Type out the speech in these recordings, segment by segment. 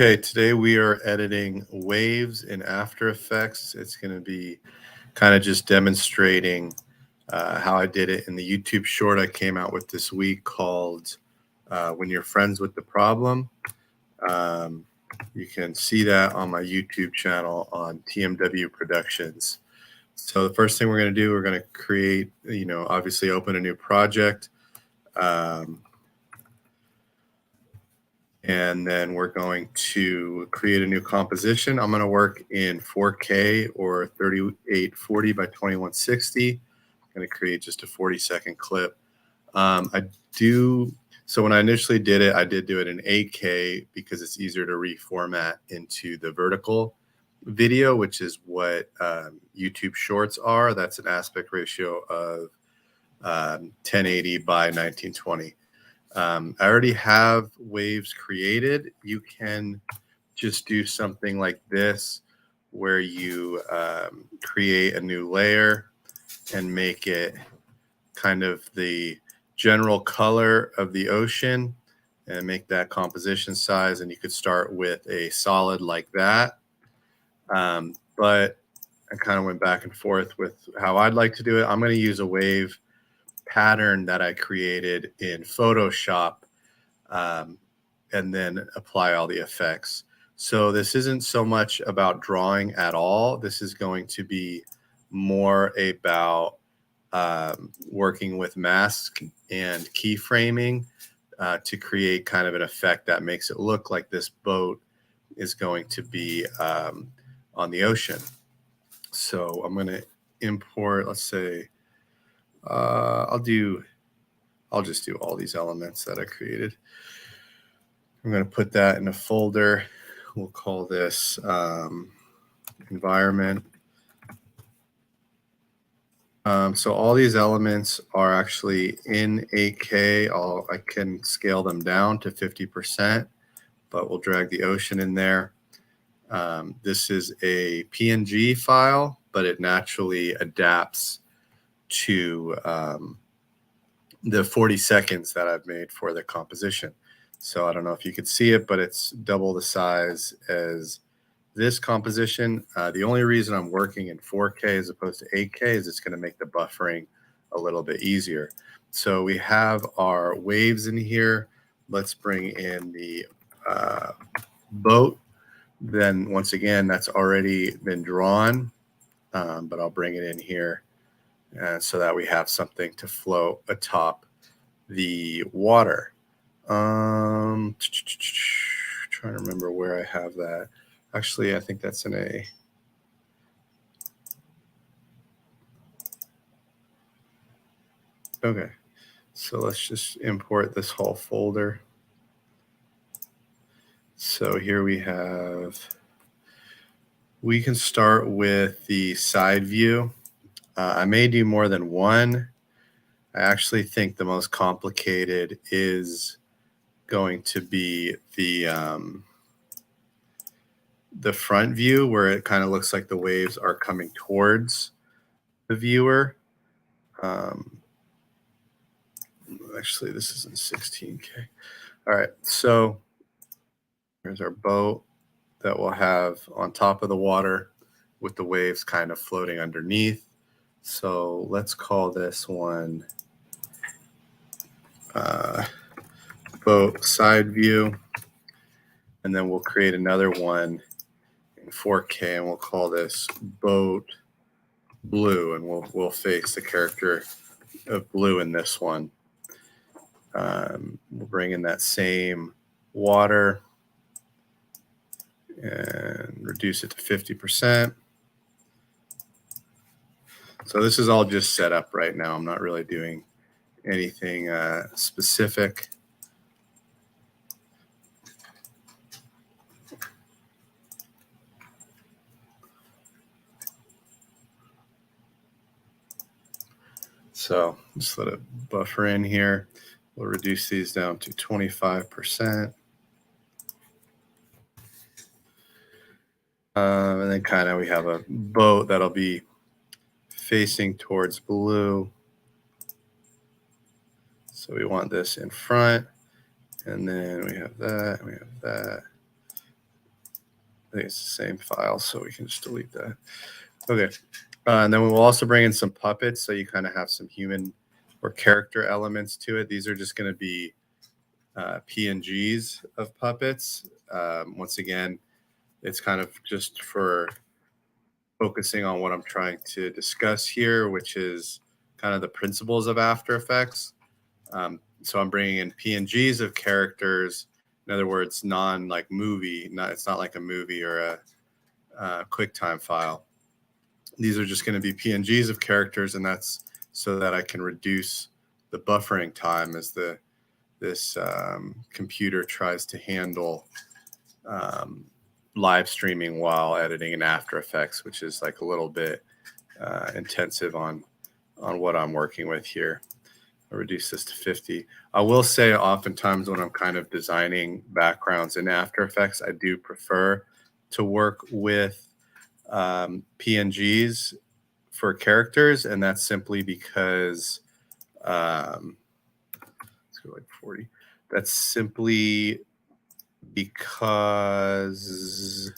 Okay, today we are editing waves in After Effects. It's going to be kind of just demonstrating how I did it in the YouTube short I came out with this week called When You're Friends with the Problem. Um, you can see that on my YouTube channel on TMW Productions. So the first thing we're going to do, we're going to create, obviously open a new project. And then we're going to create a new composition. I'm going to work in 4K or 3840 by 2160. I'm going to create just a 40-second clip. I do, so when I initially did it, I did do it in 8K because it's easier to reformat into the vertical video, which is what YouTube Shorts are. That's an aspect ratio of 1080 by 1920. I already have waves created. You can just do something like this where you create a new layer and make it kind of the general color of the ocean and make that composition size. And you could start with a solid like that. But I kind of went back and forth with how I'd like to do it. I'm going to use a wave pattern that I created in Photoshop and then apply all the effects. So this isn't so much about drawing at all. This is going to be more about working with mask and keyframing to create kind of an effect that makes it look like this boat is going to be on the ocean. So I'm going to import, let's say, I'll just do all these elements that I created. I'm going to put that in a folder. We'll call this environment. So all these elements are actually in 8K. I can scale them down to 50%, but we'll drag the ocean in there. This is a PNG file, but it naturally adapts to the 40 seconds that I've made for the composition. So I don't know if you could see it, but it's double the size as this composition. The only reason I'm working in 4K as opposed to 8K is it's going to make the buffering a little bit easier. So we have our waves in here. Let's bring in the boat. Then once again, that's already been drawn, but I'll bring it in here so that we have something to float atop the water. Trying to remember where I have that. Actually, I think that's in a. Okay, so let's just import this whole folder. So here we can start with the side view. I may do more than one. I actually think the most complicated is going to be the front view, where it kind of looks like the waves are coming towards the viewer. Actually, this is in 16K. All right, so here's our boat that we'll have on top of the water with the waves kind of floating underneath. So let's call this one boat side view. And then we'll create another one in 4K and we'll call this boat blue. And we'll face the character of blue in this one. We'll bring in that same water and reduce it to 50%. So this is all just set up right now. I'm not really doing anything specific. So just let it buffer in here. We'll reduce these down to 25%. And then kind of we have a boat that'll be facing towards blue. So we want this in front. And then we have that, we have that. think it's the same file, so we can just delete that. Okay. And then we will also bring in some puppets, so you kind of have some human or character elements to it. These are just going to be PNGs of puppets. Once again, it's kind of just for focusing on what I'm trying to discuss here, which is kind of the principles of After Effects. So I'm bringing in PNGs of characters. In other words, like movie. It's not like a movie or a QuickTime file. These are just going to be PNGs of characters, and that's so that I can reduce the buffering time as this computer tries to handle live streaming while editing in After Effects, which is like a little bit intensive on what I'm working with here. I'll reduce this to 50. I will say oftentimes when I'm kind of designing backgrounds in After Effects, I do prefer to work with PNGs for characters, and that's simply because let's go like 40. That's simply because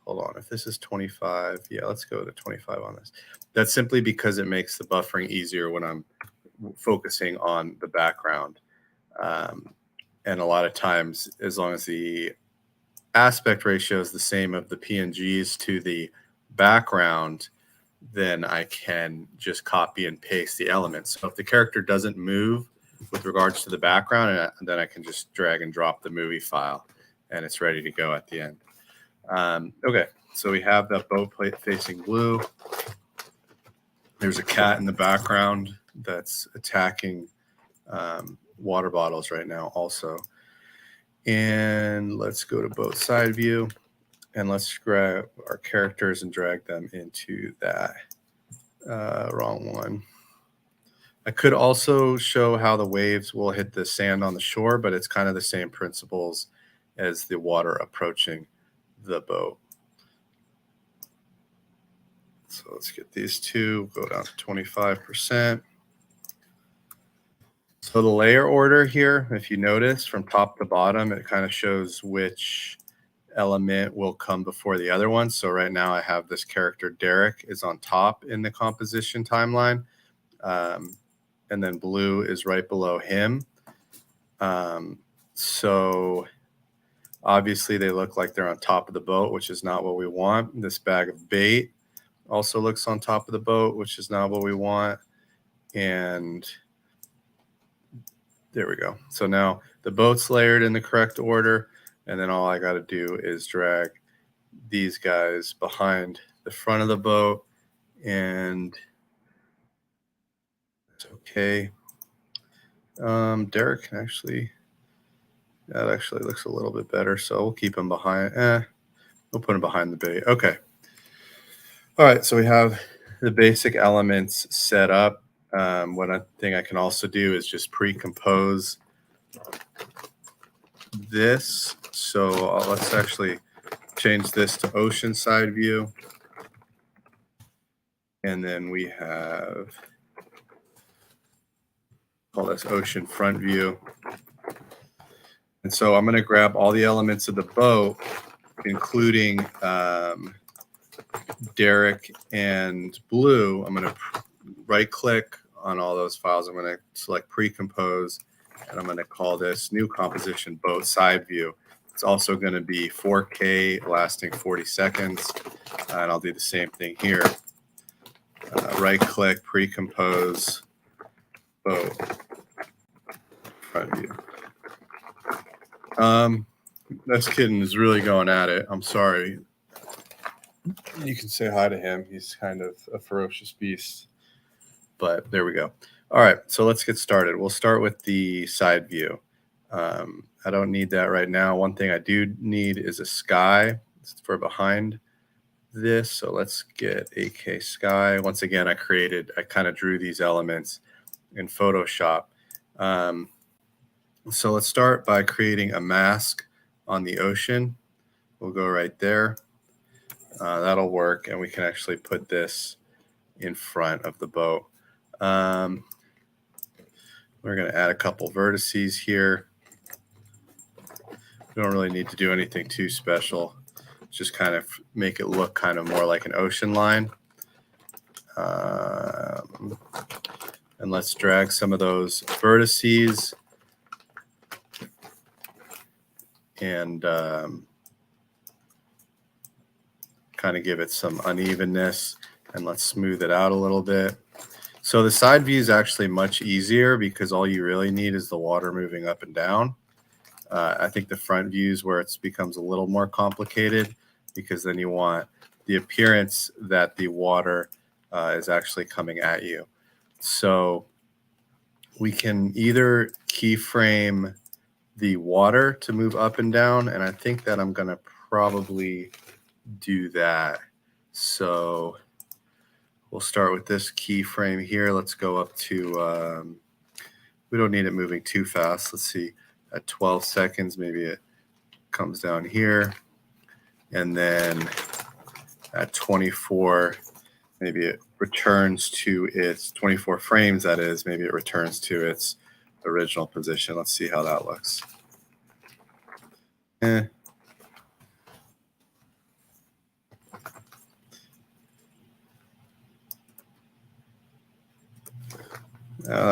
hold on, if this is 25, yeah, let's go to 25 on this. That's simply because it makes the buffering easier when I'm focusing on the background. And a lot of times, as long as the aspect ratio is the same of the PNGs to the background, then I can just copy and paste the elements. So if the character doesn't move with regards to the background, then I can just drag and drop the movie file and it's ready to go at the end. Okay, so we have that boat plate facing blue. There's a cat in the background that's attacking water bottles right now also. And let's go to boat side view. And let's grab our characters and drag them into that. Wrong one. I could also show how the waves will hit the sand on the shore, but it's kind of the same principles as the water approaching the boat. So let's get these two, go down to 25%. So the layer order here, if you notice from top to bottom, it kind of shows which element will come before the other one. So right now I have this character Derek is on top in the composition timeline. And then blue is right below him. So obviously they look like they're on top of the boat, which is not what we want. This bag of bait also looks on top of the boat, which is not what we want. And there we go. So now the boat's layered in the correct order. And then all I got to do is drag these guys behind the front of the boat. And it's okay. Derek can actually, that actually looks a little bit better. So we'll keep him behind. We'll put him behind the bait. Okay. All right. So we have the basic elements set up. One thing I can also do is just pre-compose this. So let's actually change this to ocean side view. And then we have, call this ocean front view. And so I'm going to grab all the elements of the boat, including Derek and blue. I'm going to right click on all those files. I'm going to select pre-compose, and I'm going to call this new composition boat side view. It's also going to be 4K lasting 40 seconds. And I'll do the same thing here. Right click, pre-compose, boat front view. This kitten is really going at it. I'm sorry. You can say hi to him. He's kind of a ferocious beast. But there we go. All right, so let's get started. We'll start with the side view. I don't need that right now. One thing I do need is a sky for behind this. So let's get AK sky. Once again, I kind of drew these elements in Photoshop. So let's start by creating a mask on the ocean. We'll go right there. That'll work, and we can actually put this in front of the boat. We're going to add a couple vertices here. We don't really need to do anything too special. just kind of make it look kind of more like an ocean line. Um, and let's drag some of those vertices and kind of give it some unevenness, and let's smooth it out a little bit. So the side view is actually much easier because all you really need is the water moving up and down. I think the front view is where it becomes a little more complicated because then you want the appearance that the water is actually coming at you. So we can either keyframe the water to move up and down, and I think that I'm going to probably do that. So we'll start with this keyframe here. Let's go up to, we don't need it moving too fast. Let's see, at 12 seconds, maybe it comes down here. And then at 24, maybe it returns to its 24 frames, that is, maybe it returns to its original position. Let's see how that looks. That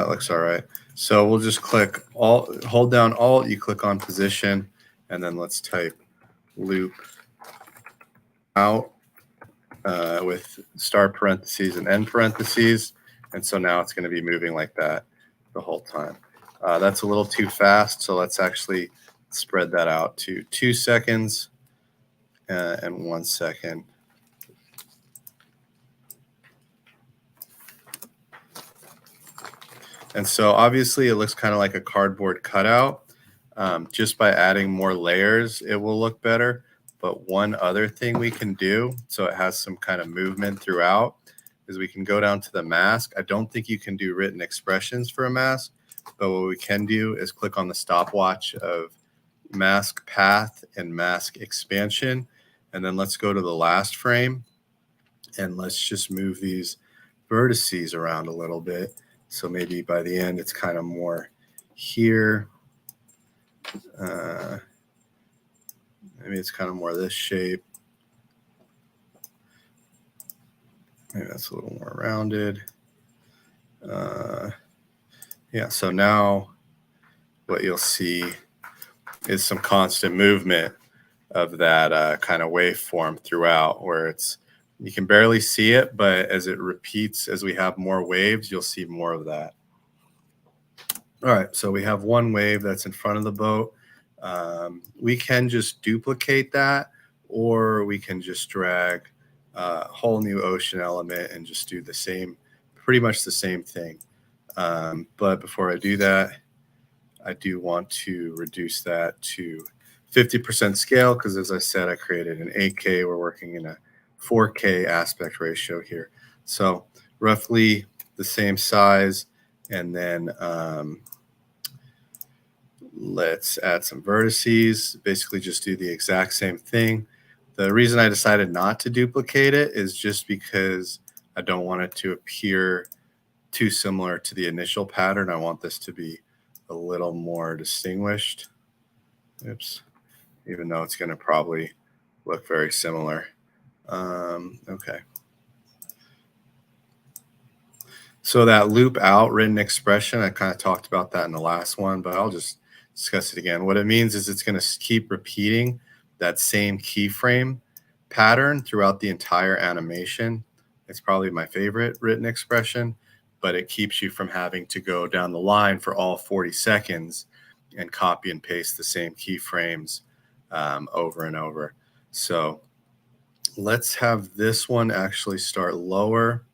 looks all right. So we'll just click Alt, hold down Alt, you click on position, and then let's type loop out with start parentheses and end parentheses. And so now it's going to be moving like that the whole time. That's a little too fast, so let's actually spread that out to 2 seconds and 1 second. And so obviously it looks kind of like a cardboard cutout. Just by adding more layers, it will look better. But one other thing we can do, so it has some kind of movement throughout, is we can go down to the mask. I don't think you can do written expressions for a mask, but what we can do is click on the stopwatch of mask path and mask expansion. And then let's go to the last frame and let's just move these vertices around a little bit. So maybe by the end, it's kind of more here. Maybe it's kind of more this shape. Maybe that's a little more rounded. Yeah, so now what you'll see is some constant movement of that kind of waveform throughout, where it's, you can barely see it, but as it repeats, as we have more waves, you'll see more of that. All right, so we have one wave that's in front of the boat. We can just duplicate that, or we can just drag a whole new ocean element and just do the same, pretty much the same thing. But before I do that, I do want to reduce that to 50% scale because, as I said, I created an 8K. We're working in a 4K aspect ratio here. So roughly the same size. And then let's add some vertices, basically just do the exact same thing. The reason I decided not to duplicate it is just because I don't want it to appear too similar to the initial pattern. I want this to be a little more distinguished. Oops. Even though it's going to probably look very similar. Okay. So that loop out written expression, I kind of talked about that in the last one, but I'll just discuss it again. What it means is it's going to keep repeating that same keyframe pattern throughout the entire animation. It's probably my favorite written expression, but it keeps you from having to go down the line for all 40 seconds and copy and paste the same keyframes over and over. So let's have this one actually start lower.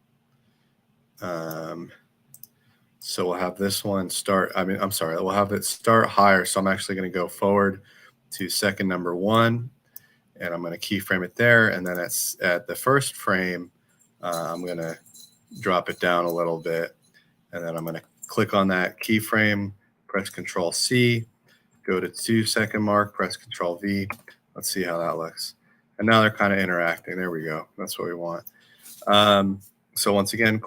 So we'll have this one start, I'm sorry, we'll have it start higher. So I'm actually going to go forward to second number 1, and I'm going to keyframe it there. And then at the first frame, I'm going to drop it down a little bit. And then I'm going to click on that keyframe, press Control C, go to 2-second mark, press Control V. Let's see how that looks. And now they're kind of interacting. There we go. That's what we want. So once again,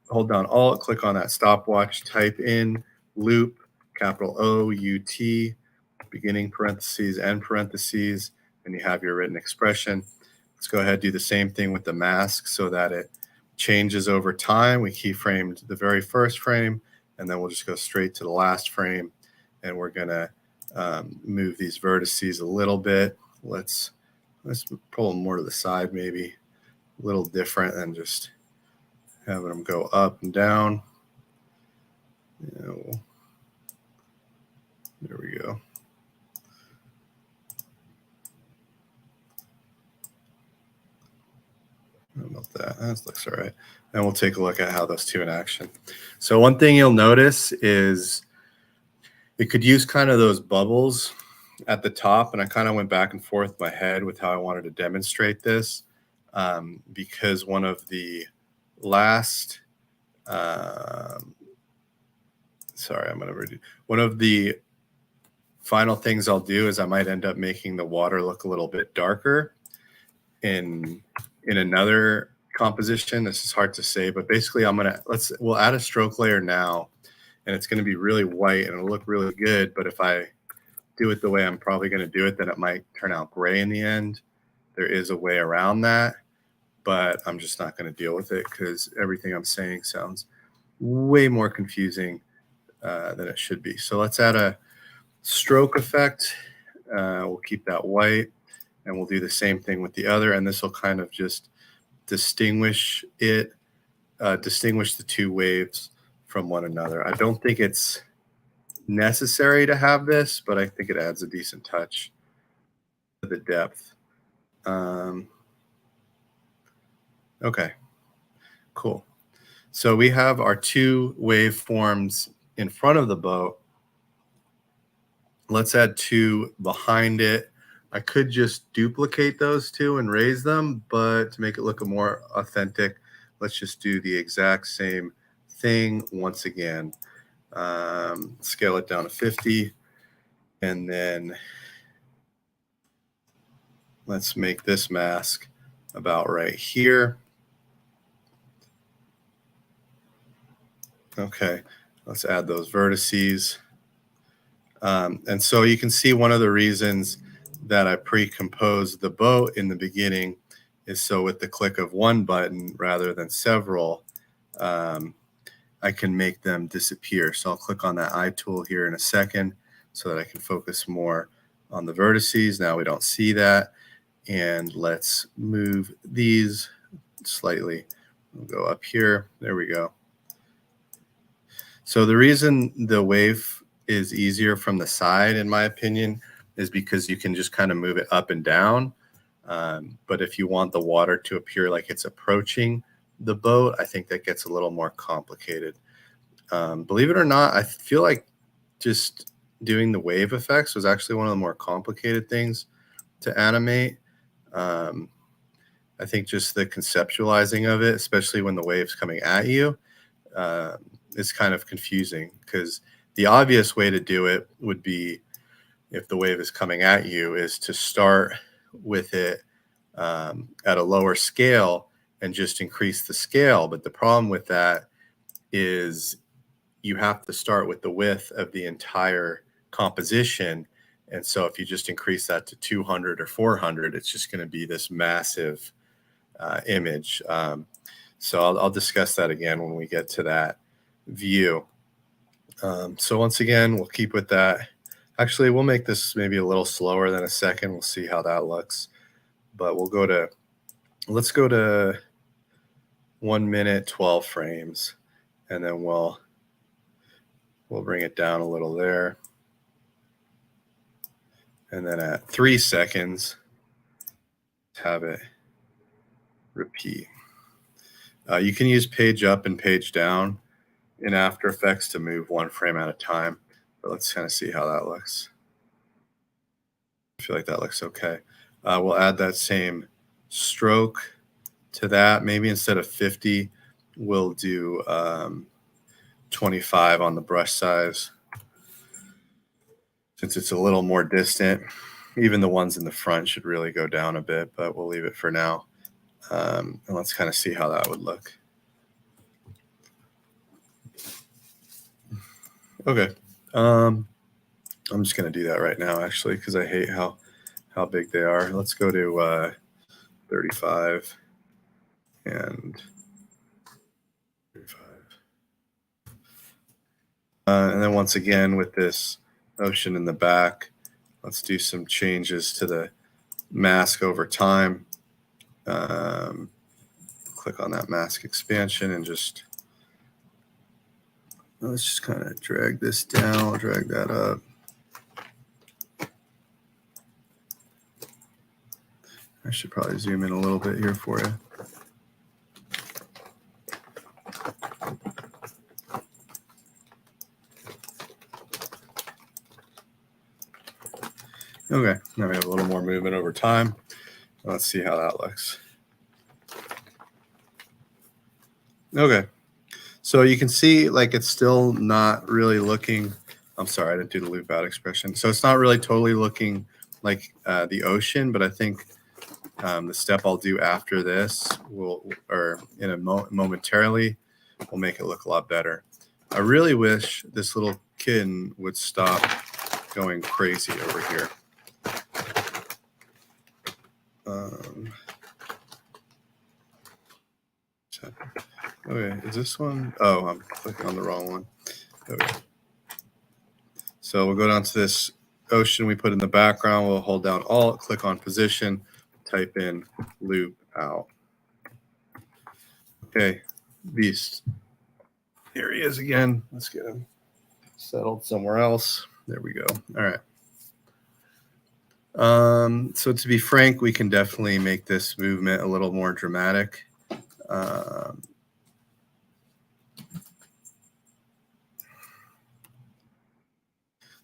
hold down Alt, click on that stopwatch, type in loop, capital O-U-T, beginning parentheses, end parentheses, and you have your written expression. Let's go ahead and do the same thing with the mask so that it changes over time. We keyframed the very first frame, and then we'll just go straight to the last frame, and we're going to move these vertices a little bit. Let's pull them more to the side, maybe a little different than just having them go up and down. There we go. How about that? That looks all right. And we'll take a look at how those two in action. So one thing you'll notice is it could use kind of those bubbles at the top. And I kind of went back and forth in my head with how I wanted to demonstrate this because one of the last, one of the final things I'll do is I might end up making the water look a little bit darker in another composition. This is hard to say, but basically we'll add a stroke layer now, and it's going to be really white and it'll look really good. But if I do it the way I'm probably going to do it, then it might turn out gray in the end. There is a way around that, but I'm just not going to deal with it because everything I'm saying sounds way more confusing than it should be. So let's add a stroke effect. We'll keep that white, and we'll do the same thing with the other, and this will kind of just distinguish the two waves from one another. I don't think it's necessary to have this, but I think it adds a decent touch to the depth. Okay, cool. So we have our two waveforms in front of the boat. Let's add two behind it. I could just duplicate those two and raise them, but to make it look more authentic, let's just do the exact same thing once again. Scale it down to 50, and then let's make this mask about right here. Okay, let's add those vertices. And so you can see one of the reasons that I pre-composed the boat in the beginning is so with the click of one button rather than several, I can make them disappear. So I'll click on that eye tool here in a second so that I can focus more on the vertices. Now we don't see that. And let's move these slightly. We'll go up here. There we go. So the reason the wave is easier from the side, in my opinion, is because you can just kind of move it up and down. But if you want the water to appear like it's approaching the boat, I think that gets a little more complicated. Believe it or not, I feel like just doing the wave effects was actually one of the more complicated things to animate. I think just the conceptualizing of it, especially when the wave's coming at you, is kind of confusing because the obvious way to do it would be if the wave is coming at you is to start with it at a lower scale and just increase the scale. But the problem with that is you have to start with the width of the entire composition. And so if you just increase that to 200 or 400, it's just going to be this massive image. So I'll discuss that again when we get to that view. So once again, we'll keep with that. Actually, we'll make this maybe a little slower than a second. We'll see how that looks. But let's go to 1 minute, 12 frames. And then we'll bring it down a little there. And then at 3 seconds, have it repeat. You can use page up and page down in After Effects to move one frame at a time. But let's kind of see how that looks. I feel like that looks okay. We'll add that same stroke to that. Maybe instead of 50, we'll do 25 on the brush size. Since it's a little more distant, even the ones in the front should really go down a bit, but we'll leave it for now. And let's kind of see how that would look. Okay. I'm just going to do that right now, actually, because I hate how how big they are. Let's go to 35 and 35. And then once again with this ocean in the back, let's do some changes to the mask over time. Click on that mask expansion and just, let's just kind of drag this down, drag that up. I should probably zoom in a little bit here for you. Okay, now we have a little more movement over time. Let's see how that looks. Okay, so you can see like it's still not really looking, I'm sorry, I didn't do the loop out expression. So it's not really totally looking like the ocean, but I think the step I'll do after this momentarily will make it look a lot better. I really wish this little kitten would stop going crazy over here. Okay, is this one? Oh, I'm clicking on the wrong one. Okay. So we'll go down to this ocean we put in the background. We'll hold down Alt, click on position, type in loop out. Okay, beast. Here he is again. Let's get him settled somewhere else. There we go. All right. So to be frank, we can definitely make this movement a little more dramatic.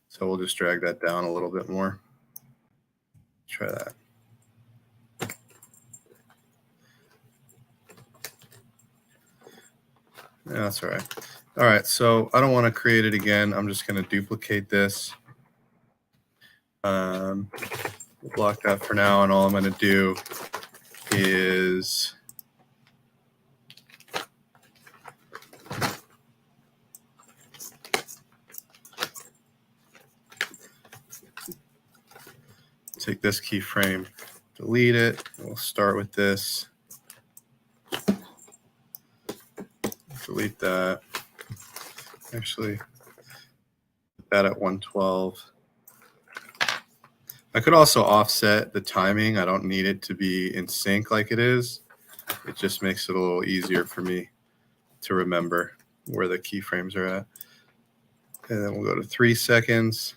So we'll just drag that down a little bit more. Try that. Yeah, that's all right. All right, so I don't want to create it again. I'm just going to duplicate this. We'll block that for now, and all I'm going to do is take this keyframe, delete it. We'll start with this. Delete that. Actually, put that at 112. I could also offset the timing. I don't need it to be in sync like it is. It just makes it a little easier for me to remember where the keyframes are at. And then we'll go to 3 seconds.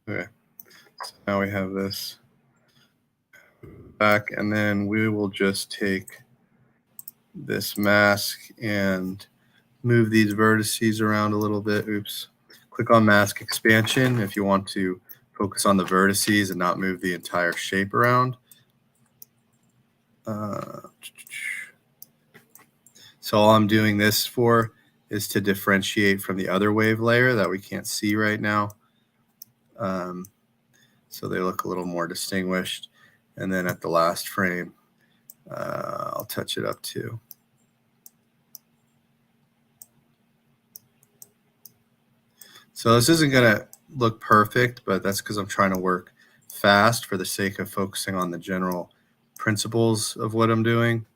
Okay, so now we have this back, and then we will just take this mask and move these vertices around a little bit. Oops. Click on mask expansion if you want to focus on the vertices and not move the entire shape around. So all I'm doing this for is to differentiate from the other wave layer that we can't see right now. So they look a little more distinguished. And then at the last frame, I'll touch it up too. So this isn't going to look perfect, but that's because I'm trying to work fast for the sake of focusing on the general principles of what I'm doing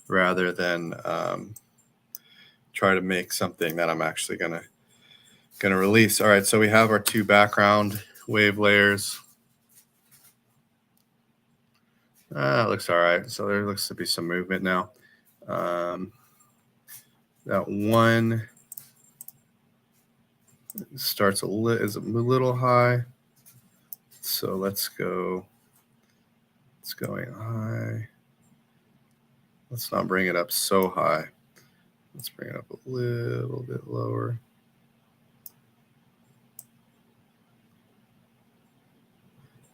rather than try to make something that I'm actually going to release. All right, so we have our 2 background wave layers. It looks all right. So there looks to be some movement now. That one starts is a little high. So let's go. It's going high. Let's not bring it up so high. Let's bring it up a little bit lower.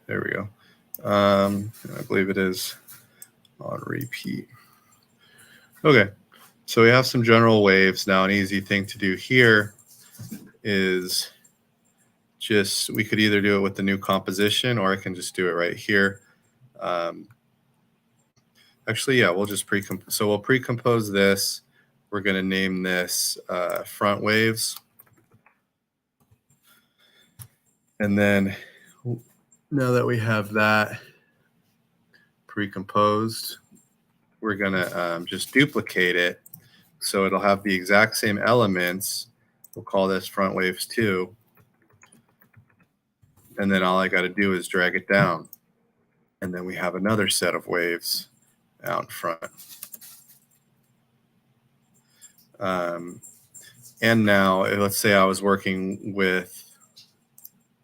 There we go. I believe it is on repeat. Okay, so we have some general waves. Now an easy thing to do here is just, we could either do it with the new composition or I can just do it right here. Actually, yeah, we'll just we'll pre-compose this. We're going to name this front waves. And then now that we have that pre-composed, we're going to just duplicate it so it'll have the exact same elements. We'll call this front waves 2. And then all I got to do is drag it down. And then we have another set of waves out front. And now let's say I was working with,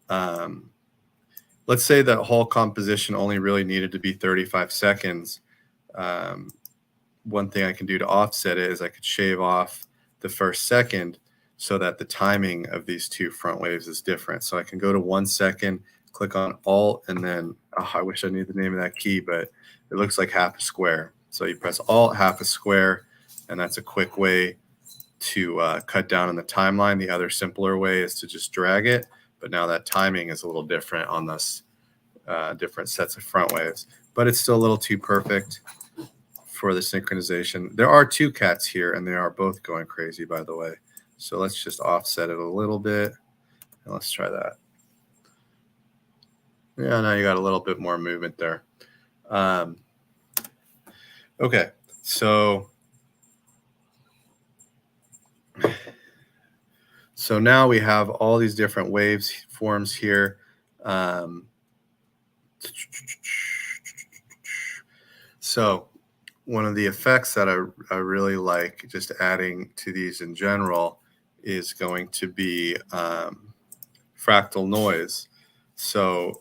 let's say the whole composition only really needed to be 35 seconds. One thing I can do to offset it is I could shave off the first second so that the timing of these two front waves is different. So I can go to 1 second, click on Alt, and then I wish I knew the name of that key, but it looks like half a square. So you press Alt, half a square, and that's a quick way to cut down on the timeline. The other simpler way is to just drag it, but now that timing is a little different on this different sets of front waves, but it's still a little too perfect for the synchronization. There are 2 cats here, and they are both going crazy, by the way. So let's just offset it a little bit, and let's try that. Yeah, now you got a little bit more movement there. Okay, so now we have all these different waves forms here. So one of the effects that I really like just adding to these in general is going to be fractal noise. So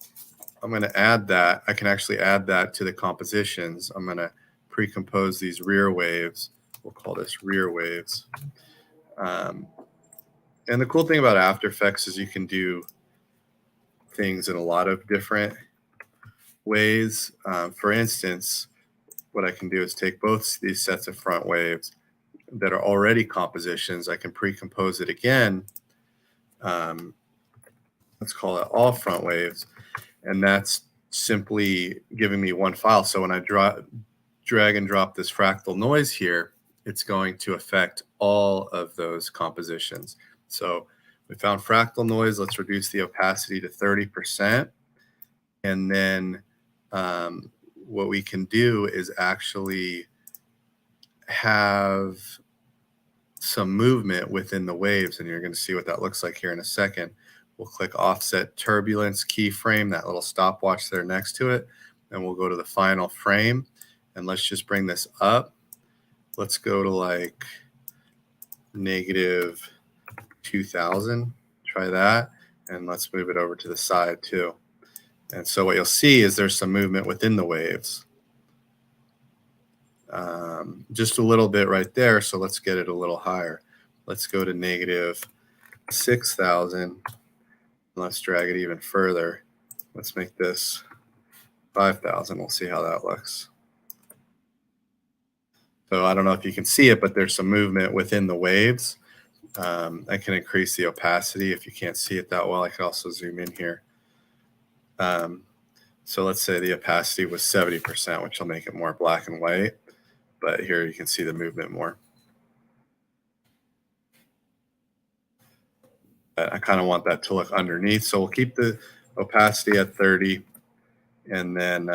I'm going to add that. I can actually add that to the compositions. I'm going to pre-compose these rear waves. We'll call this rear waves. And the cool thing about After Effects is you can do things in a lot of different ways. For instance, what I can do is take both these sets of front waves that are already compositions. I can pre-compose it again. Let's call it all front waves. And that's simply giving me one file. So when I drag and drop this fractal noise here, it's going to affect all of those compositions. So we found fractal noise. Let's reduce the opacity to 30%. And then what we can do is actually have some movement within the waves, and you're going to see what that looks like here in a second. We'll click Offset Turbulence keyframe, that little stopwatch there next to it, and we'll go to the final frame. And let's just bring this up. Let's go to like -2000. Try that, and let's move it over to the side too. And so what you'll see is there's some movement within the waves. Just a little bit right there, so let's get it a little higher. Let's go to -6000. Let's drag it even further. Let's make this 5000. We'll see how that looks. So I don't know if you can see it, but there's some movement within the waves. I can increase the opacity if you can't see it that well. I could also zoom in here. So let's say the opacity was 70%, which will make it more black and white. But here you can see the movement more. I kind of want that to look underneath. So we'll keep the opacity at 30. And then,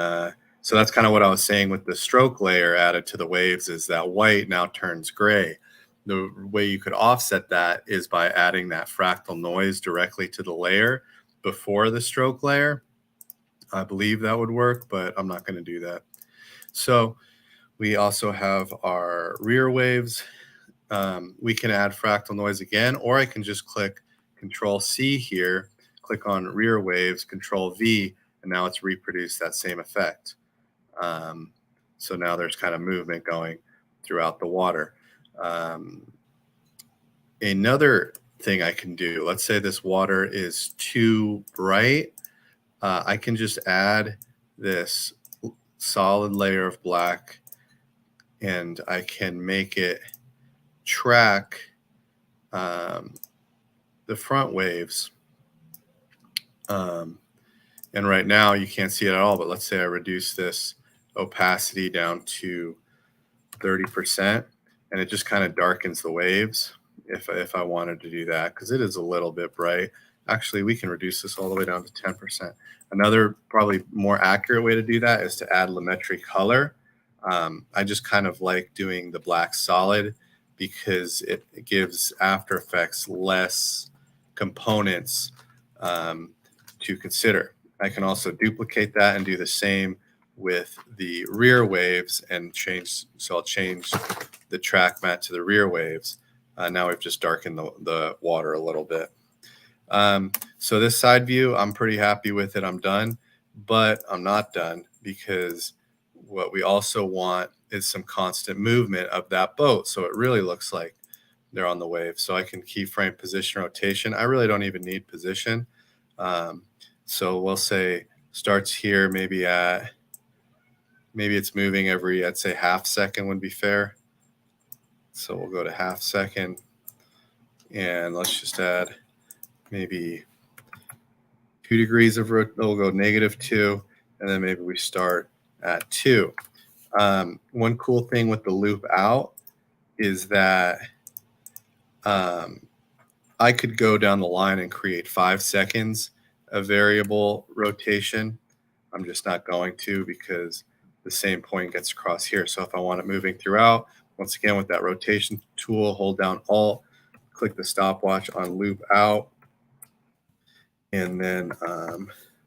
so that's kind of what I was saying with the stroke layer added to the waves, is that white now turns gray. The way you could offset that is by adding that fractal noise directly to the layer before the stroke layer. I believe that would work, but I'm not going to do that. So we also have our rear waves. We can add fractal noise again, or I can just click Control C here, click on rear waves, Control V, and now it's reproduced that same effect. So now there's kind of movement going throughout the water. Another thing I can do, let's say this water is too bright. I can just add this solid layer of black, and I can make it track the front waves. And right now you can't see it at all, but let's say I reduce this opacity down to 30%. and it just kind of darkens the waves if I wanted to do that, because it is a little bit bright. Actually, we can reduce this all the way down to 10%. Another probably more accurate way to do that is to add Lumetri color. I just kind of like doing the black solid because it gives After Effects less components to consider. I can also duplicate that and do the same with the rear waves and change. So I'll change the track matte to the rear waves. Now we've just darkened the water a little bit. So this side view, I'm pretty happy with it. I'm done, but I'm not done, because what we also want is some constant movement of that boat. So it really looks like they're on the wave. So I can keyframe position rotation. I really don't even need position. So we'll say starts here, maybe it's moving every, I'd say half second would be fair. So we'll go to half second, and let's just add maybe 2 degrees of rotation. We'll go -2, and then maybe we start at 2. One cool thing with the loop out is that I could go down the line and create 5 seconds of variable rotation. I'm just not going to, because the same point gets across here. So if I want it moving throughout, once again, with that rotation tool, hold down Alt, click the stopwatch on loop out, and then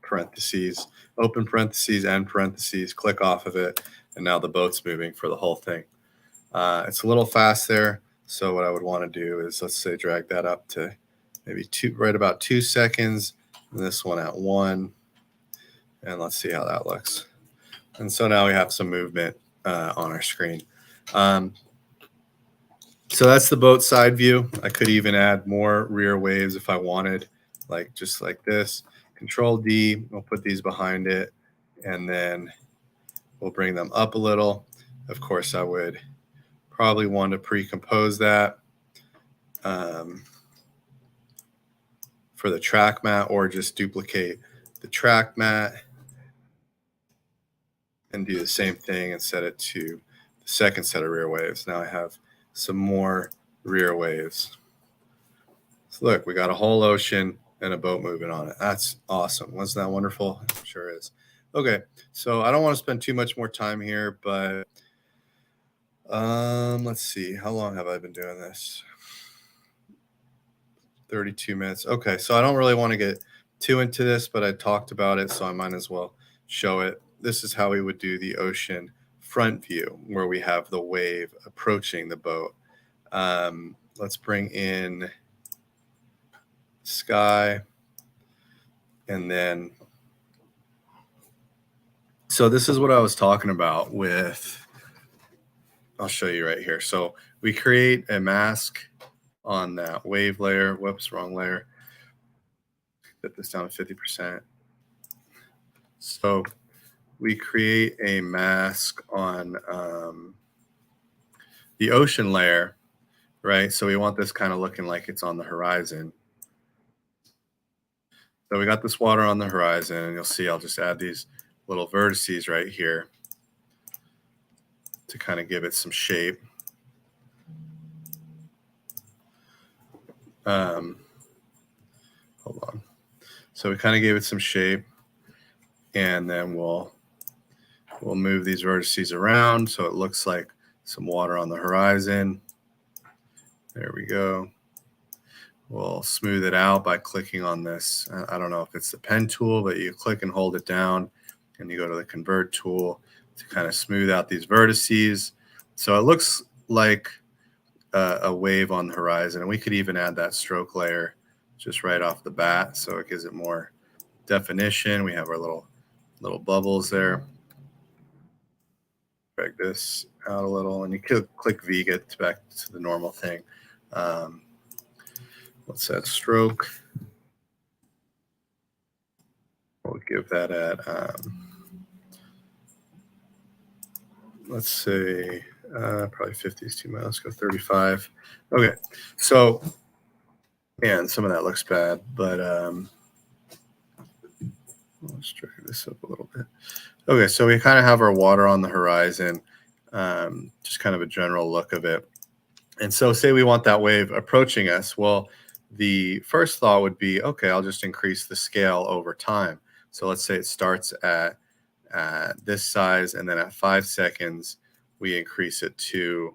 parentheses, open parentheses, end parentheses, click off of it, and now the boat's moving for the whole thing. It's a little fast there, so what I would want to do is, let's say, drag that up to maybe right about 2 seconds, and this one at 1, and let's see how that looks. And so now we have some movement on our screen. So that's the boat side view. I could even add more rear waves if I wanted, like just like this. Control D, we'll put these behind it, and then we'll bring them up a little. Of course, I would probably want to pre-compose that for the track matte, or just duplicate the track matte and do the same thing and set it to the second set of rear waves. Now I have some more rear waves. So look, we got a whole ocean and a boat moving on it. That's awesome. Wasn't that wonderful? It sure is. Okay, so I don't want to spend too much more time here, but let's see. How long have I been doing this? 32 minutes. Okay, so I don't really want to get too into this, but I talked about it, so I might as well show it. This is how we would do the ocean front view, where we have the wave approaching the boat. Let's bring in sky, and then, so this is what I was talking about with, I'll show you right here. So we create a mask on that wave layer. Whoops, wrong layer. Put this down to 50%. So we create a mask on the ocean layer, right? So we want this kind of looking like it's on the horizon. So we got this water on the horizon, and you'll see I'll just add these little vertices right here to kind of give it some shape. Hold on. So we kind of gave it some shape, and then we'll move these vertices around so it looks like some water on the horizon. There we go. We'll smooth it out by clicking on this. I don't know if it's the pen tool, but you click and hold it down, and you go to the convert tool to kind of smooth out these vertices. So it looks like a wave on the horizon. And we could even add that stroke layer just right off the bat, so it gives it more definition. We have our little bubbles there. Drag this out a little, and you could click V, get back to the normal thing. Let's add stroke. We'll give that at, let's say, probably 50 is too much. Let's go 35. Okay, so, man, some of that looks bad, but let's drag this up a little bit. Okay, so we kind of have our water on the horizon, just kind of a general look of it. And so, say we want that wave approaching us. Well, the first thought would be, okay, I'll just increase the scale over time. So let's say it starts at this size, and then at 5 seconds, we increase it to,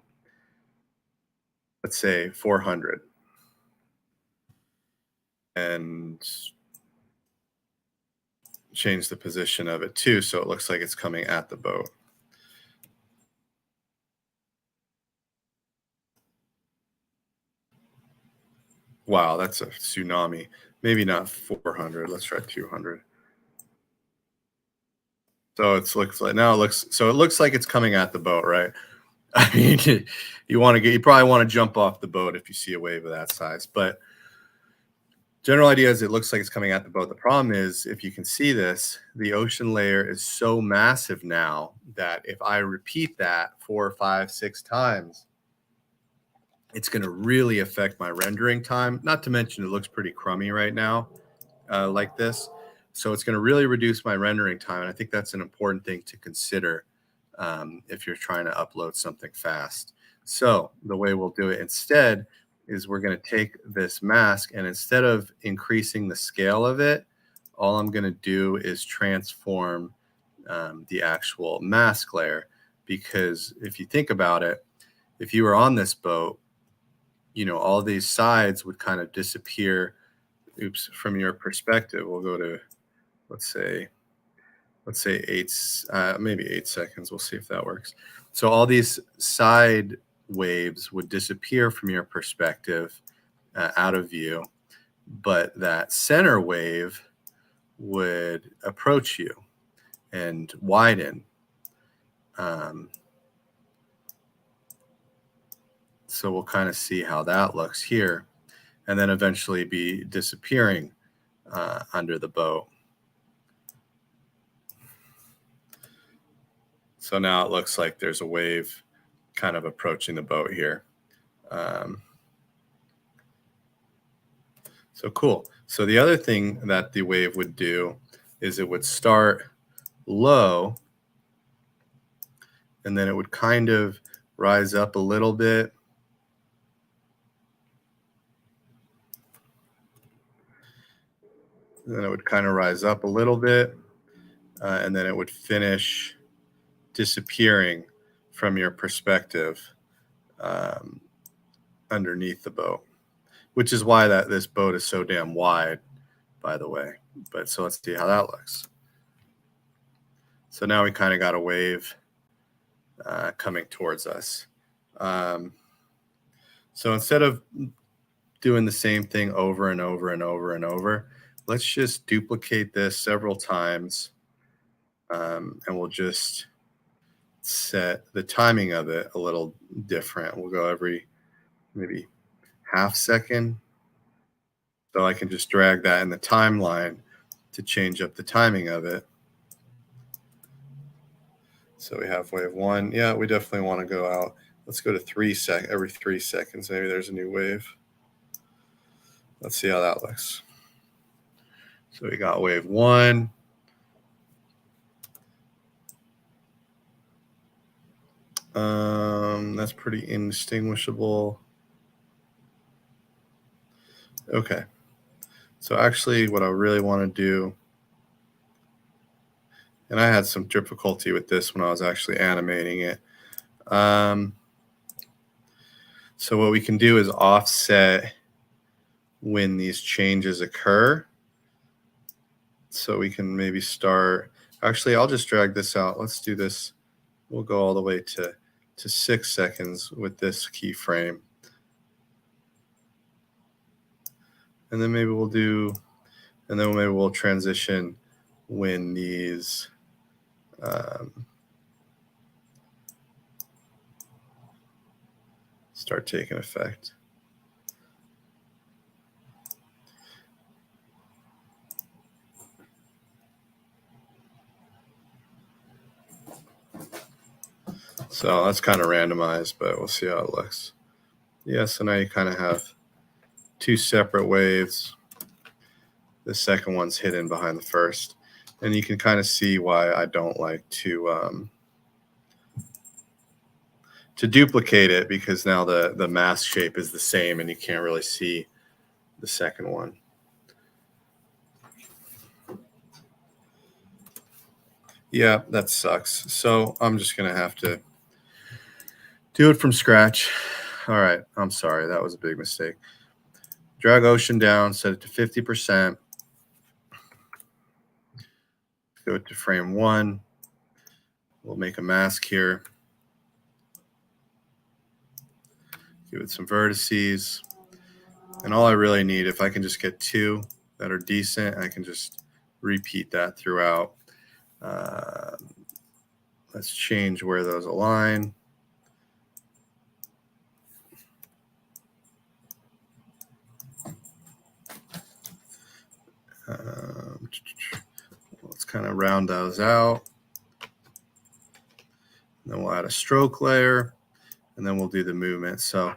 let's say, 400, and change the position of it too, so it looks like it's coming at the boat. Wow, that's a tsunami. Maybe not 400. Let's try 200. So it looks like now it looks like it's coming at the boat, right? I mean, you probably want to jump off the boat if you see a wave of that size. But general idea is it looks like it's coming at the boat. The problem is, if you can see this, the ocean layer is so massive now that if I repeat that 4, 5, 6 times, it's going to really affect my rendering time. Not to mention, it looks pretty crummy right now, like this. So it's going to really reduce my rendering time. And I think that's an important thing to consider if you're trying to upload something fast. So the way we'll do it instead is we're going to take this mask, and instead of increasing the scale of it, all I'm going to do is transform the actual mask layer. Because if you think about it, if you were on this boat, all these sides would kind of disappear. Oops, from your perspective. We'll go to, let's say maybe 8 seconds. We'll see if that works. So all these side waves would disappear from your perspective, out of view, but that center wave would approach you and widen. So we'll kind of see how that looks here, and then eventually be disappearing under the boat. So now it looks like there's a wave kind of approaching the boat here. So cool. So the other thing that the wave would do is it would start low, and then it would kind of rise up a little bit. And then it would kind of rise up a little bit, and then it would finish disappearing from your perspective um, underneath the boat, which is why this boat is so damn wide, by the way. But so let's see how that looks. So now we kind of got a wave coming towards us. So instead of doing the same thing over and over and over and over, let's just duplicate this several times, and we'll just set the timing of it a little different. We'll go every maybe half second. So I can just drag that in the timeline to change up the timing of it. So we have wave one. Yeah, we definitely want to go out. Let's go to every 3 seconds. Maybe there's a new wave. Let's see how that looks. So we got wave one. That's pretty indistinguishable. Okay. So actually what I really want to do, and I had some difficulty with this when I was actually animating it. So what we can do is offset when these changes occur. So we can maybe start, actually, I'll just drag this out. Let's do this. We'll go all the way to 6 seconds with this keyframe. And then maybe we'll transition when these start taking effect. So that's kind of randomized, but we'll see how it looks. Yeah, so now you kind of have two separate waves. The second one's hidden behind the first. And you can kind of see why I don't like to to duplicate it because now the mask shape is the same and you can't really see the second one. Yeah, that sucks. So I'm just going to have to do it from scratch. All right. I'm sorry. That was a big mistake. Drag ocean down, set it to 50%. Go to frame 1. We'll make a mask here. Give it some vertices. And all I really need, if I can just get 2 that are decent, I can just repeat that throughout. Let's change where those align. Let's kind of round those out. And then we'll add a stroke layer, and then we'll do the movement. So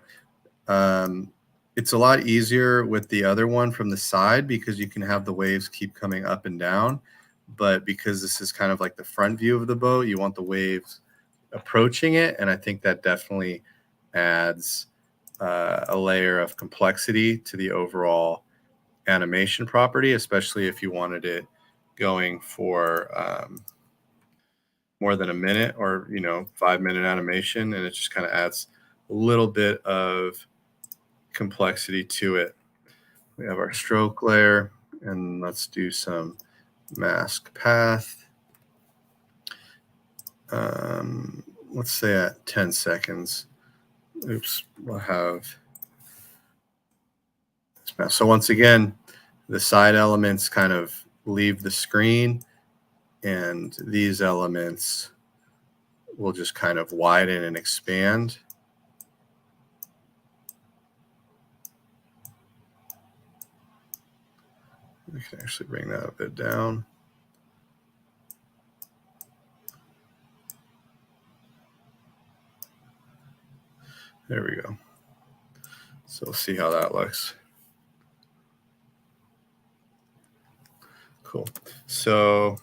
it's a lot easier with the other one from the side because you can have the waves keep coming up and down. But because this is kind of like the front view of the boat, you want the waves approaching it. And I think that definitely adds a layer of complexity to the overall animation property, especially if you wanted it going for more than a minute or 5-minute animation, and it just kind of adds a little bit of complexity to it. We have our stroke layer, and let's do some mask path. Let's say at 10 seconds. Oops, we'll have this mask. So once again, the side elements kind of leave the screen, and these elements will just kind of widen and expand. We can actually bring that a bit down. There we go. So we'll see how that looks. Cool. So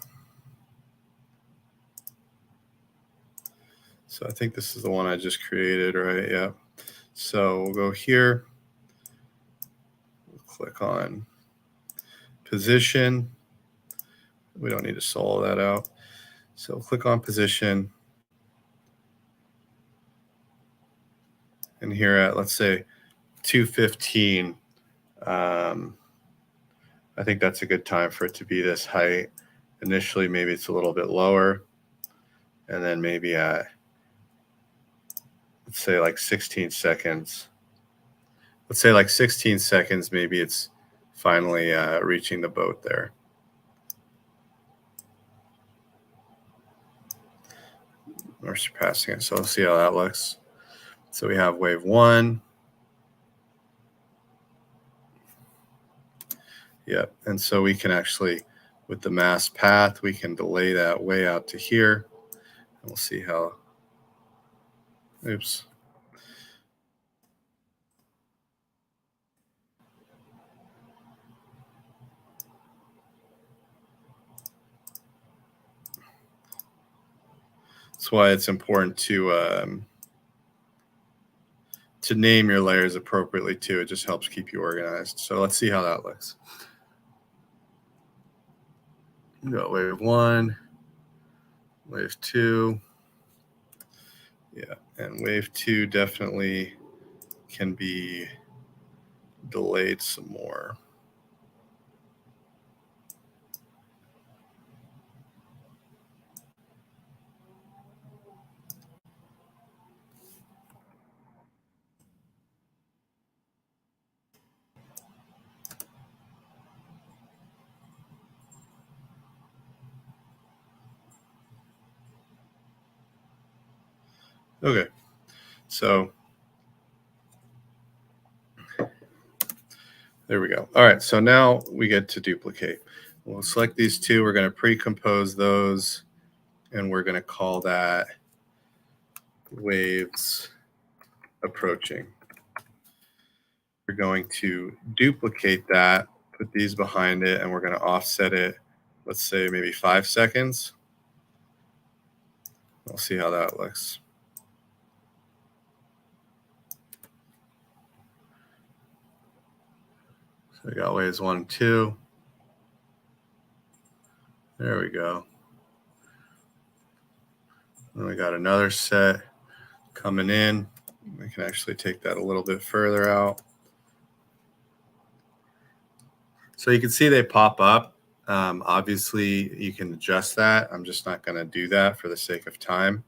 I think this is the one I just created, right? Yeah. So we'll go here. We'll click on position. We don't need to solo that out. So click on position. And here at, let's say, 215, I think that's a good time for it to be this height. Initially, maybe it's a little bit lower. And then maybe at, let's say, like 16 seconds. Let's say like 16 seconds, maybe it's finally reaching the boat there. Or surpassing it. So let's see how that looks. So we have wave 1. Yep. And so we can actually, with the mask path, we can delay that way out to here. And we'll see how, oops. That's why it's important to name your layers appropriately too. It just helps keep you organized. So let's see how that looks. We got wave 1, wave 2. Yeah, and wave 2 definitely can be delayed some more. Okay, so there we go. All right, so now we get to duplicate. We'll select these 2. We're going to pre-compose those, and we're going to call that waves approaching. We're going to duplicate that, put these behind it, and we're going to offset it, let's say maybe 5 seconds. We'll see how that looks. We got waves 1 and 2. There we go. And we got another set coming in. We can actually take that a little bit further out. So you can see they pop up. Obviously, you can adjust that. I'm just not going to do that for the sake of time.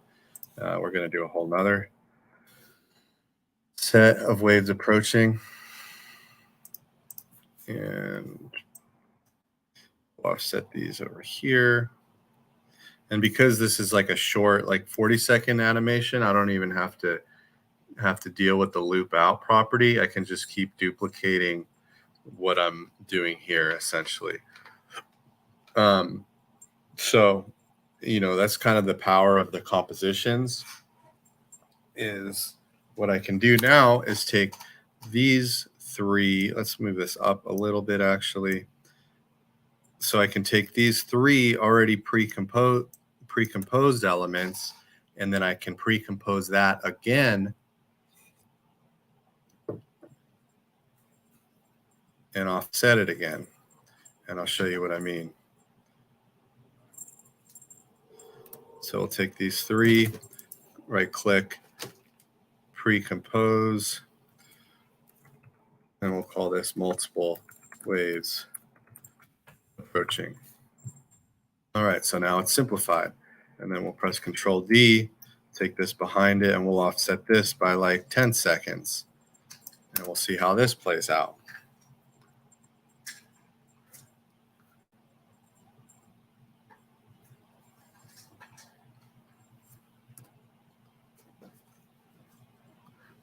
We're going to do a whole nother set of waves approaching. And we'll offset these over here. And because this is like a short, like 40-second animation, I don't even have to deal with the loop out property. I can just keep duplicating what I'm doing here essentially. So, that's kind of the power of the compositions. Is what I can do now is take these 3, let's move this up a little bit actually. So I can take these 3 already pre-composed elements, and then I can pre-compose that again and offset it again. And I'll show you what I mean. So we'll take these 3, right click, pre-compose, and we'll call this multiple waves approaching. All right, so now it's simplified. And then we'll press Control D, take this behind it, and we'll offset this by like 10 seconds. And we'll see how this plays out.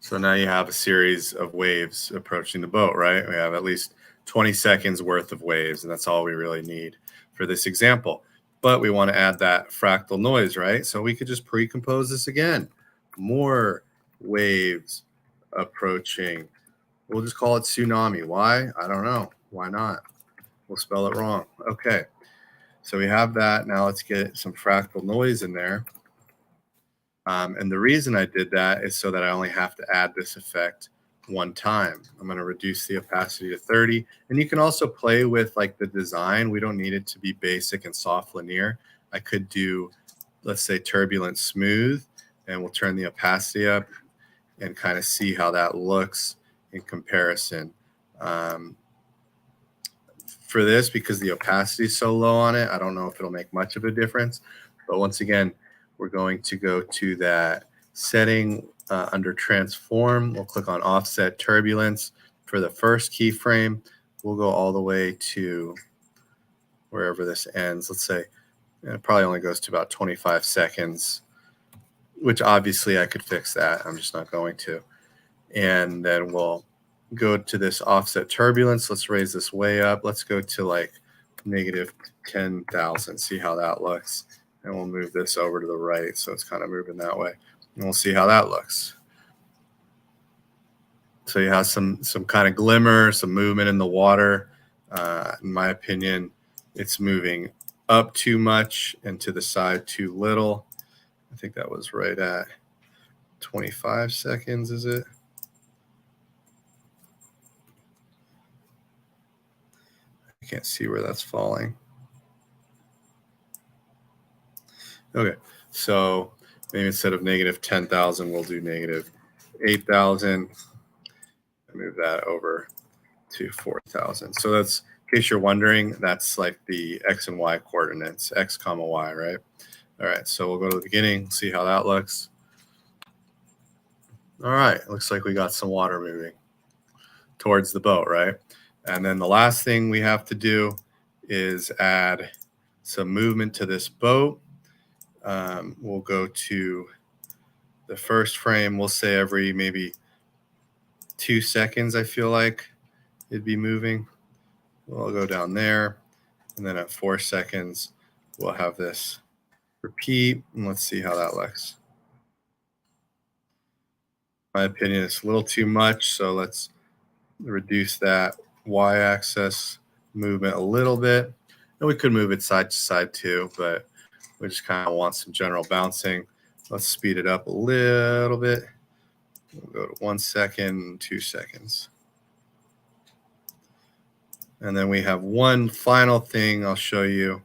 So now you have a series of waves approaching the boat, right? We have at least 20 seconds worth of waves, and that's all we really need for this example. But we want to add that fractal noise, right? So we could just pre-compose this again. More waves approaching. We'll just call it tsunami. Why? I don't know. Why not? We'll spell it wrong. Okay. So we have that. Now let's get some fractal noise in there. And the reason I did that is so that I only have to add this effect one time. I'm going to reduce the opacity to 30. And you can also play with like the design. We don't need it to be basic and soft linear. I could do, let's say, turbulent smooth, and we'll turn the opacity up and kind of see how that looks in comparison. For this, because the opacity is so low on it, I don't know if it'll make much of a difference. But once again, we're going to go to that setting under transform. We'll click on offset turbulence for the first keyframe. We'll go all the way to wherever this ends. Let's say it probably only goes to about 25 seconds, which obviously I could fix that. I'm just not going to. And then we'll go to this offset turbulence. Let's raise this way up. Let's go to like negative 10,000. See how that looks. And we'll move this over to the right, so it's kind of moving that way. And we'll see how that looks. So you have some kind of glimmer, some movement in the water. In my opinion, it's moving up too much and to the side too little. I think that was right at 25 seconds, is it? I can't see where that's falling. Okay, so maybe instead of negative 10,000, we'll do negative 8,000. Move that over to 4,000. So that's, in case you're wondering, that's like the X and Y coordinates, X comma Y, right? All right, so we'll go to the beginning, see how that looks. All right, looks like we got some water moving towards the boat, right? And then the last thing we have to do is add some movement to this boat. We'll go to the first frame. We'll say every maybe 2 seconds, I feel like it'd be moving. We'll go down there. And then at 4 seconds, we'll have this repeat. And let's see how that looks. In my opinion, it's a little too much. So let's reduce that y-axis movement a little bit. And we could move it side to side too, but we just kind of want some general bouncing. Let's speed it up a little bit. We'll go to 1 second, 2 seconds. And then we have one final thing I'll show you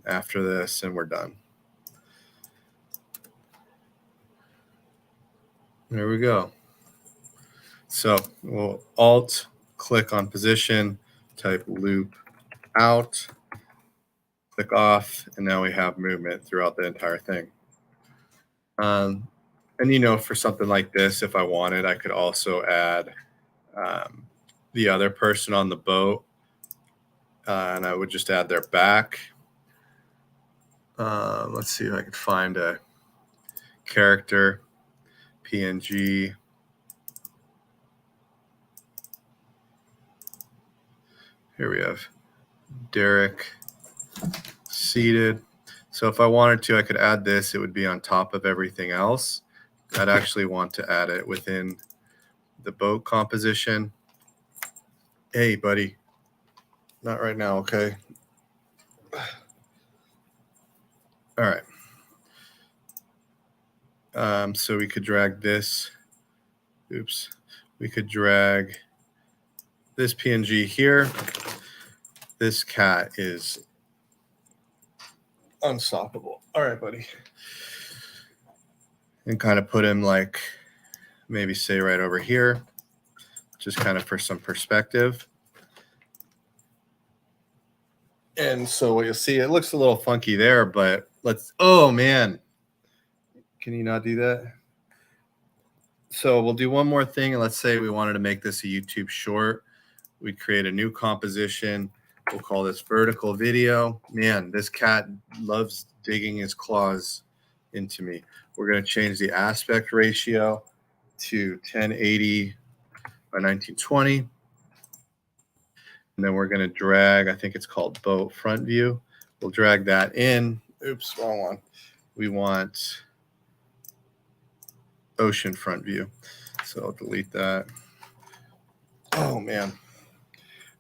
after this, and we're done. There we go. So we'll Alt click on position, type loop out, click off, and now we have movement throughout the entire thing. And for something like this, if I wanted, I could also add the other person on the boat, and I would just add their back. Let's see if I can find a character, PNG. Here we have Derek seated. So if I wanted to, I could add this. It would be on top of everything else. I'd actually want to add it within the boat composition. Hey, buddy. Not right now, okay? All right. So we could drag this. Oops. We could drag this PNG here. This cat is unstoppable. All right, buddy. And kind of put him like maybe say right over here, just kind of for some perspective. And so what you'll see, it looks a little funky there, but oh man, can you not do that? So we'll do one more thing. And let's say we wanted to make this a YouTube short. We'd create a new composition. We'll call this vertical video. Man, this cat loves digging his claws into me. We're going to change the aspect ratio to 1080 by 1920. And then we're going to drag, I think it's called boat front view. We'll drag that in. Oops, wrong one. We want ocean front view. So I'll delete that. Oh, man.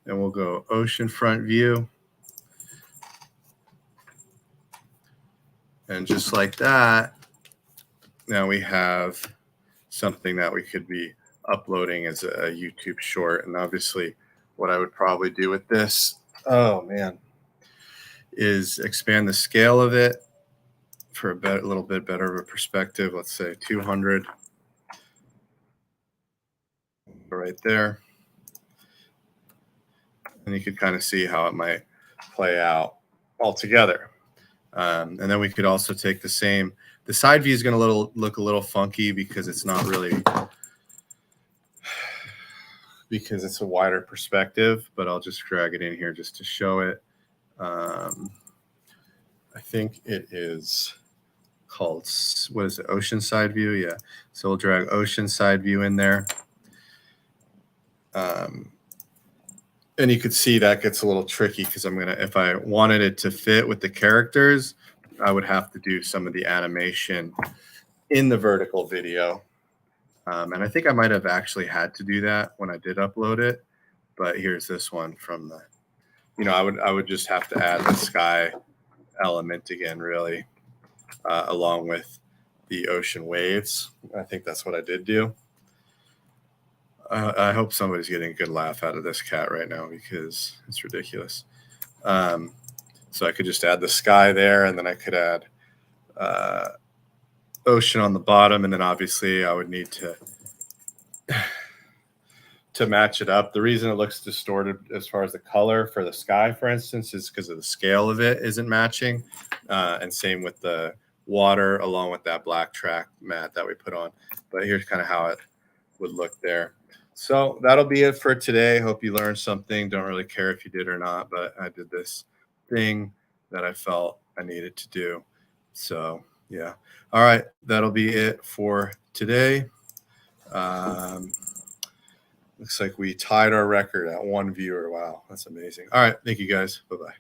And we'll go ocean front view. And just like that, now we have something that we could be uploading as a YouTube short. And obviously, what I would probably do with this, oh man, is expand the scale of it for a little bit better of a perspective. Let's say 200 right there. And you could kind of see how it might play out altogether. And then we could also take the side view is going to look a little funky because it's not really, because it's a wider perspective, but I'll just drag it in here just to show it. I think it is called, what is it, ocean side view? Yeah. So we'll drag ocean side view in there. And you could see that gets a little tricky because if I wanted it to fit with the characters, I would have to do some of the animation in the vertical video. And I think I might have actually had to do that when I did upload it. But here's this one from the, I would just have to add the sky element again, really, along with the ocean waves. I think that's what I did do. I hope somebody's getting a good laugh out of this cat right now because it's ridiculous. So I could just add the sky there, and then I could add ocean on the bottom, and then obviously I would need to match it up. The reason it looks distorted as far as the color for the sky, for instance, is because of the scale of it isn't matching, and same with the water along with that black track mat that we put on. But here's kind of how it would look there. So that'll be it for today. Hope you learned something. Don't really care if you did or not, but I did this thing that I felt I needed to do. So yeah. All right. That'll be it for today. Looks like we tied our record at 1 viewer. Wow. That's amazing. All right. Thank you guys. Bye-bye.